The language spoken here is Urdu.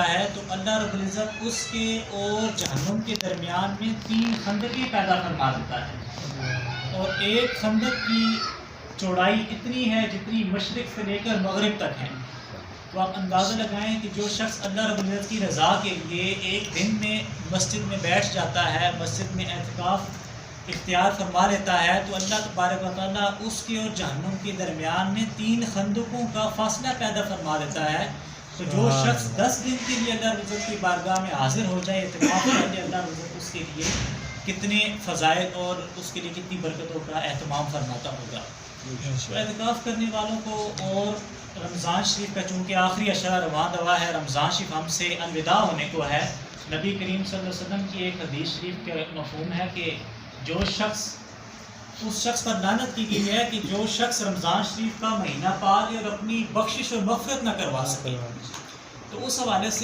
ہے تو اللہ رب العزت اس کے اور جہنم کے درمیان میں 3 خندقیں پیدا فرما دیتا ہے، اور ایک خندق کی چوڑائی اتنی ہے جتنی مشرق سے لے کر مغرب تک ہے۔ تو آپ اندازہ لگائیں کہ جو شخص اللہ رب العزت کی رضا کے لیے ایک دن میں مسجد میں بیٹھ جاتا ہے، مسجد میں اعتکاف اختیار فرما لیتا ہے، تو اللہ تبارک و تعالیٰ اس کے اور جہنم کے درمیان میں 3 خندقوں کا فاصلہ پیدا فرما دیتا ہے۔ تو جو شخص 10 دن کے لیے اللہ رب العزت کی بارگاہ میں حاضر ہو جائے، اعتکاف کر لے، اللہ رب العزت اس کے لیے کتنے فضائل اور اس کے لیے کتنی برکتوں کا اہتمام فرماتا ہوگا۔ تو اعتکاف کرنے والوں کو، اور رمضان شریف کا چونکہ آخری اشرا رواں دوا ہے، رمضان شریف ہم سے الوداع ہونے کو ہے، نبی کریم صلی اللہ علیہ وسلم کی ایک حدیث شریف کا مفہوم ہے کہ جو شخص، اس شخص پر لعنت کی گئی ہے کہ جو شخص رمضان شریف کا مہینہ پا لے اور اپنی بخشش اور مغفرت نہ کروا سکے۔ تو اس حوالے سے